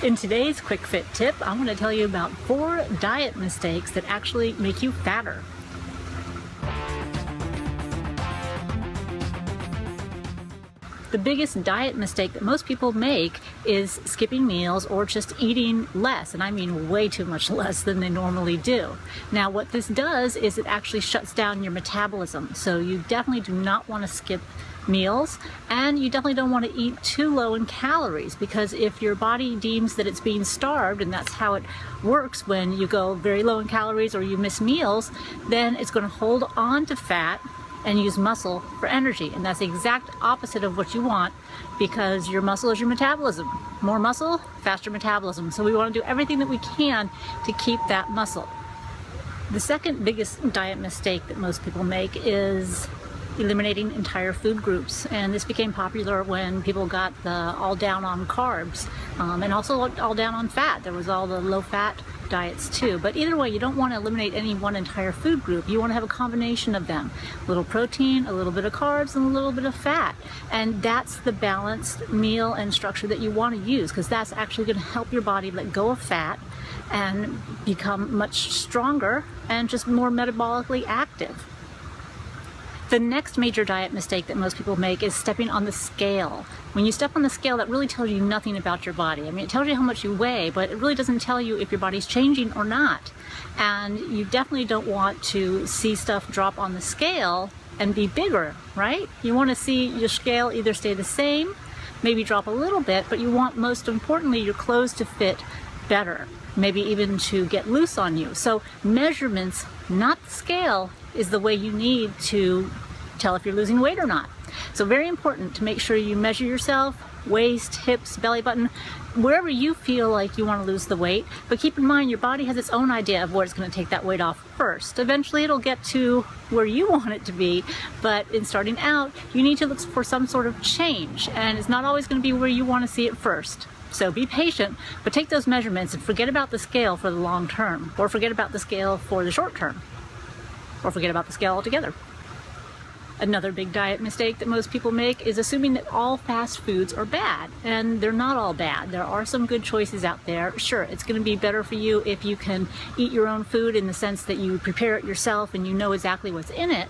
In today's quick fit tip, I'm going to tell you about 4 diet mistakes that actually make you fatter. The biggest diet mistake that most people make is skipping meals or just eating less, and I mean way too much less than they normally do. Now what this does is it actually shuts down your metabolism, so you definitely do not want to skip meals, and you definitely don't want to eat too low in calories, because if your body deems that it's being starved, and that's how it works when you go very low in calories or you miss meals, then it's going to hold on to fat and use muscle for energy, and that's the exact opposite of what you want, because your muscle is your metabolism. More muscle, faster metabolism. So we want to do everything that we can to keep that muscle. The second biggest diet mistake that most people make is eliminating entire food groups, and this became popular when people got the all down on carbs, and also all down on fat. There was all the low fat diets too, but either way, you don't want to eliminate any one entire food group. You want to have a combination of them, a little protein, a little bit of carbs, and a little bit of fat, and that's the balanced meal and structure that you want to use, because that's actually going to help your body let go of fat and become much stronger and just more metabolically active. The next major diet mistake that most people make is stepping on the scale. When you step on the scale, that really tells you nothing about your body. I mean, it tells you how much you weigh, but it really doesn't tell you if your body's changing or not. And you definitely don't want to see stuff drop on the scale and be bigger, right? You want to see your scale either stay the same, maybe drop a little bit, but you want, most importantly, your clothes to fit better, maybe even to get loose on you. So measurements, not the scale, is the way you need to tell if you're losing weight or not. So very important to make sure you measure yourself, waist, hips, belly button, wherever you feel like you want to lose the weight. But keep in mind, your body has its own idea of where it's going to take that weight off first. Eventually it'll get to where you want it to be, but in starting out, you need to look for some sort of change, and it's not always going to be where you want to see it first. So be patient, but take those measurements and forget about the scale for the long term, or forget about the scale for the short term, or forget about the scale altogether. Another big diet mistake that most people make is assuming that all fast foods are bad, and they're not all bad. There are some good choices out there. Sure, it's going to be better for you if you can eat your own food, in the sense that you prepare it yourself and you know exactly what's in it.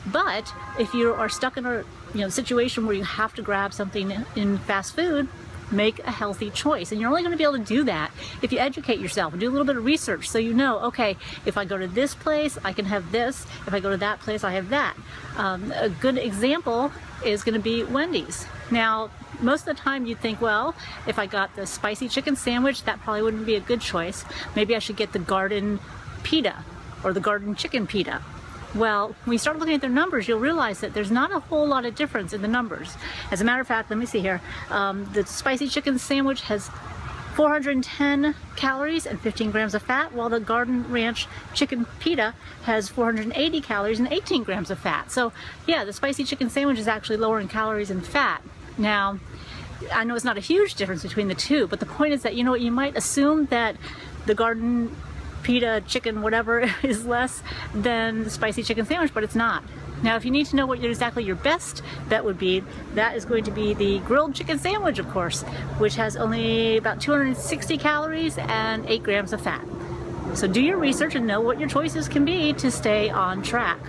But if you are stuck in a situation where you have to grab something in fast food, make a healthy choice. And you're only going to be able to do that if you educate yourself and do a little bit of research, so you know, okay, if I go to this place, I can have this. If I go to that place, I have that. A good example is going to be Wendy's. Now, most of the time you'd think, well, if I got the spicy chicken sandwich, that probably wouldn't be a good choice. Maybe I should get the garden pita or the garden chicken pita. Well, when you start looking at their numbers, you'll realize that there's not a whole lot of difference in the numbers. As a matter of fact, let me see here. The spicy chicken sandwich has 410 calories and 15 grams of fat, while the Garden Ranch chicken pita has 480 calories and 18 grams of fat. So yeah, the spicy chicken sandwich is actually lower in calories and fat. Now, I know it's not a huge difference between the two, but the point is that, you know what, you might assume that the Garden pita, chicken, whatever, is less than the spicy chicken sandwich, but it's not. Now, if you need to know what exactly your best bet would be, that is going to be the grilled chicken sandwich, of course, which has only about 260 calories and 8 grams of fat. So do your research and know what your choices can be to stay on track.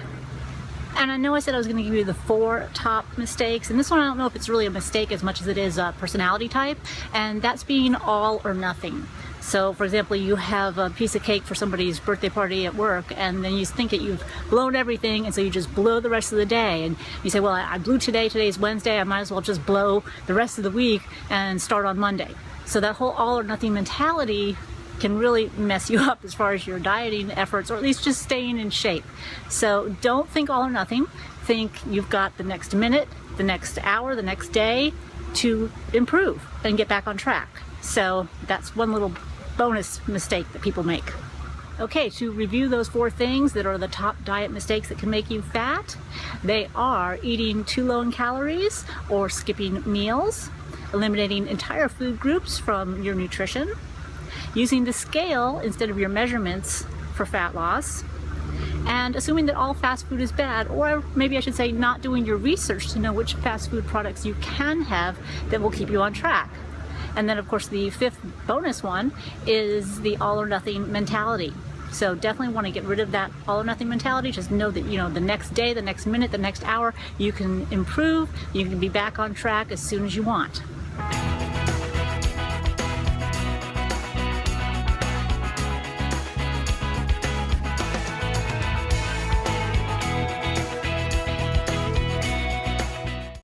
And I know I said I was going to give you the 4 top mistakes, and this one I don't know if it's really a mistake as much as it is a personality type, and that's being all or nothing. So, for example, you have a piece of cake for somebody's birthday party at work, and then you think that you've blown everything, and so you just blow the rest of the day. And you say, well, I blew today, today's Wednesday, I might as well just blow the rest of the week and start on Monday. So that whole all or nothing mentality can really mess you up as far as your dieting efforts, or at least just staying in shape. So don't think all or nothing. Think you've got the next minute, the next hour, the next day to improve and get back on track. So that's one little bonus mistake that people make. Okay, to review those 4 things that are the top diet mistakes that can make you fat, they are eating too low in calories or skipping meals, eliminating entire food groups from your nutrition, using the scale instead of your measurements for fat loss, and assuming that all fast food is bad, or maybe I should say not doing your research to know which fast food products you can have that will keep you on track. And then of course the fifth bonus one is the all or nothing mentality. So definitely want to get rid of that all or nothing mentality. Just know that, the next day, the next minute, the next hour, you can improve, you can be back on track as soon as you want.